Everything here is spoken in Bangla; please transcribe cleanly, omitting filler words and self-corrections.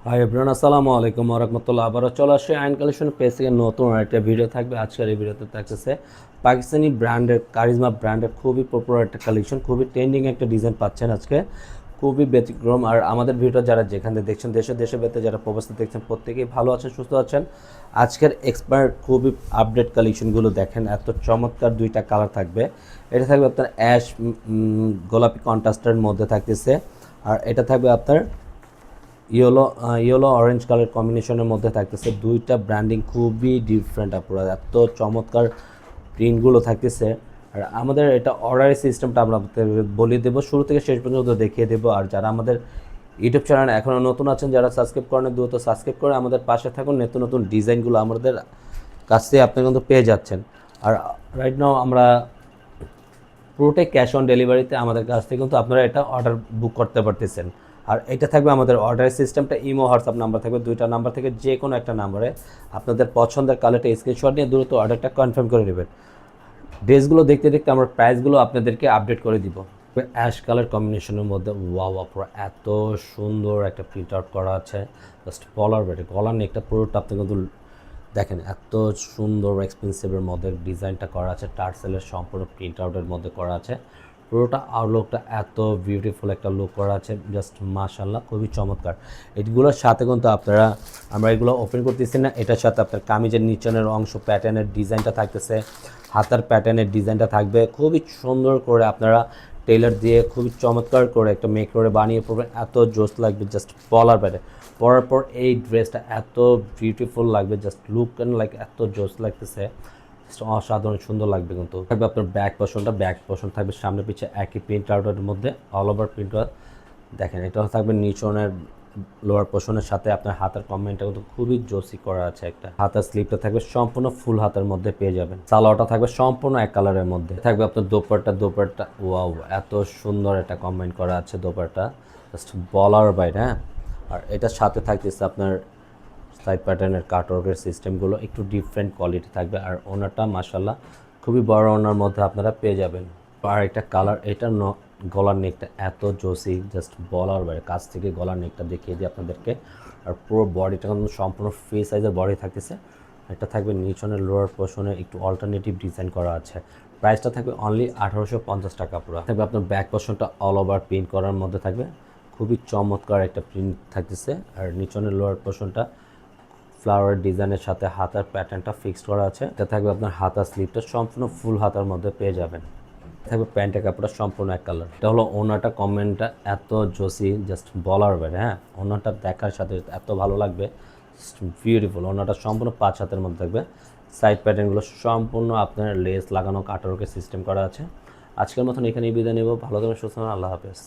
হাই এভরিওয়ান, আসসালামু আলাইকুম ওয়া রাহমাতুল্লাহ। আবারও চলে আসছে আইন কালেকশন পেজ থেকে নতুন একটা ভিডিও থাকবে। আজকের এই ভিডিওতে থাকতেছে পাকিস্তানি ব্র্যান্ডের কারিজমা ব্র্যান্ডের খুবই পপুলার একটা কালেকশন, খুবই ট্রেন্ডিং একটা ডিজাইন পাচ্ছেন আজকে, খুবই ব্যতিক্রম। আর আমাদের ভিডিও যারা যেখানে দেখছেন, দেশে বেতে যারা প্রবাসে দেখছেন, প্রত্যেকেই ভালো আছেন, সুস্থ আছেন। আজকের এক্সপার্ট খুবই আপডেট কালেকশনগুলো দেখেন, এত চমৎকার দুইটা কালার থাকবে। এটা থাকবে আপনার অ্যাশ গোলাপি কন্ট্রাস্টের মধ্যে থাকতেছে, আর এটা থাকবে আপনার ইয়েলো অরেঞ্জ কালার কম্বিনেশনের মধ্যে থাকতেছে। দুইটা ব্র্যান্ডিং খুবই ডিফারেন্ট, আপনারা এত চমৎকার প্রিন্টগুলো থাকতেছে। আর আমাদের এটা অর্ডারের সিস্টেমটা আমরা বলে দেবো, শুরু থেকে শেষ পর্যন্ত দেখিয়ে দেবো। আর যারা আমাদের ইউটিউব চ্যানেলে এখনও নতুন আছেন, যারা সাবস্ক্রাইব করেন, দ্রুত সাবস্ক্রাইব করে আমাদের পাশে থাকুন। নতুন নতুন ডিজাইনগুলো আমাদের কাছ থেকে আপনি কিন্তু পেয়ে যাচ্ছেন। আর রাইট নাও আমরা পুরোটাই ক্যাশ অন ডেলিভারিতে আমাদের কাছ থেকে কিন্তু আপনারা এটা অর্ডার বুক করতে পারতেছেন। আর এটা থাকবে আমাদের অর্ডারের সিস্টেমটা, ইমো হোয়াটসঅ্যাপ নাম্বার থাকবে, দুইটা নাম্বার থেকে যে কোনো একটা নাম্বারে আপনাদের পছন্দের কালারটা স্ক্রিনশট নিয়ে দ্রুত অর্ডারটা কনফার্ম করে নেবেন। ড্রেসগুলো দেখতে দেখতে আমরা প্রাইসগুলো আপনাদেরকে আপডেট করে দিব। অ্যাশ কালার কম্বিনেশনের মধ্যে ওয়াও, পুরো এত সুন্দর একটা প্রিন্ট আউট করা আছে। জাস্ট পলার বেটে গলার নেকটা পুরোটা আপনি কিন্তু দেখেন, এত সুন্দর এক্সপেন্সিভের মধ্যে ডিজাইনটা করা আছে, টার্সেলের সম্পূর্ণ প্রিন্ট আউটের মধ্যে করা আছে। পুরোটা আউটলুকটা এত বিউটিফুল একটা লুক করা আছে, জাস্ট মাশাআল্লাহ, খুবই চমৎকার। এগুলোর সাথে কিন্তু আপনারা, আমরা এগুলো ওপেন করতেছি না, এটার সাথে আপনার কামিজের নিচনের অংশ প্যাটার্নের ডিজাইনটা থাকতেছে, হাতার প্যাটার্নের ডিজাইনটা থাকবে। খুবই সুন্দর করে আপনারা টেলার দিয়ে খুবই চমৎকার করে একটা মেক করে বানিয়ে পড়বেন, এত জোস লাগবে জাস্ট বলার বাইরে। পরার পর এই ড্রেসটা এত বিউটিফুল লাগবে, জাস্ট লুক অ্যান্ড লাইক এত জোস লাগতেছে, অসাধারণ সুন্দর লাগবে। কিন্তু থাকবে আপনার ব্যাক পোর্শন থাকবে সামনে পিছে একই প্রিন্ট আউটের মধ্যে, অল ওভার প্রিন্ট আউট। দেখেন, এটাও থাকবে নিচনের লোয়ার পোর্শনের সাথে আপনার হাতের কমেন্টটা কিন্তু খুবই জোসি করা আছে। একটা হাতের স্লিপটা থাকবে সম্পূর্ণ ফুল হাতের মধ্যে পেয়ে যাবেন। সালোয়ারটা থাকবে সম্পূর্ণ এক কালারের মধ্যে থাকবে। আপনার দোপাট্টা ওয়াও, এত সুন্দর একটা কমেন্ট করা আছে দোপাট্টা, জাস্ট বলার বাইরে। হ্যাঁ, আর এটার সাথে থাকতেছে আপনার সাইড প্যাটার্নের কাটওয়ার্কের সিস্টেমগুলো একটু ডিফারেন্ট কোয়ালিটি থাকবে। আর ওনারটা মাশাআল্লাহ খুবই বড় ওনার মধ্যে আপনারা পেয়ে যাবেন। আর একটা কালার, এটা গলার নেকটা এত জোসি, জাস্ট বলার বাইরে। কাছ থেকে গলার নেকটা দেখিয়ে দিই আপনাদেরকে। আর পুরো বডিটা কিন্তু সম্পূর্ণ ফ্রি সাইজের বডি থাকতেছে। এটা থাকবে নিচনের লোয়ার পোর্শনে একটু অল্টারনেটিভ ডিজাইন করা আছে। প্রাইসটা থাকবে অনলি 1850 টাকা। পুরো থাকবে আপনার ব্যাক পোর্শনটা অল ওভার প্রিন্ট করার মধ্যে থাকবে, খুবই চমৎকার একটা প্রিন্ট থাকতেছে। আর নিচনের লোয়ার পোর্শনটা ফ্লাওয়ার ডিজাইনের সাথে হাতার প্যাটার্নটা ফিক্সড করা আছে। এটা থাকবে আপনার হাতা স্লিপটা সম্পূর্ণ ফুল হাতার মধ্যে পেয়ে যাবেন। থাকবে প্যান্টের কাপড়টা সম্পূর্ণ এক কালার। এটা হলো ওনাটা, কমেন্টটা এত জোসি, জাস্ট বলার বাইরে। হ্যাঁ, ওনাটা দেখার সাথে এত ভালো লাগবে, বিউটিফুল। ওনাটা সম্পূর্ণ 5 হাতের মধ্যে থাকবে। সাইড প্যাটার্নগুলো সম্পূর্ণ আপনার লেস লাগানো কাটারকে সিস্টেম করা আছে। আজকের মতন এখানেই বিদায় নেব। ভালো থাকবেন, সুস্থ থাকবেন, আল্লাহ হাফেজ।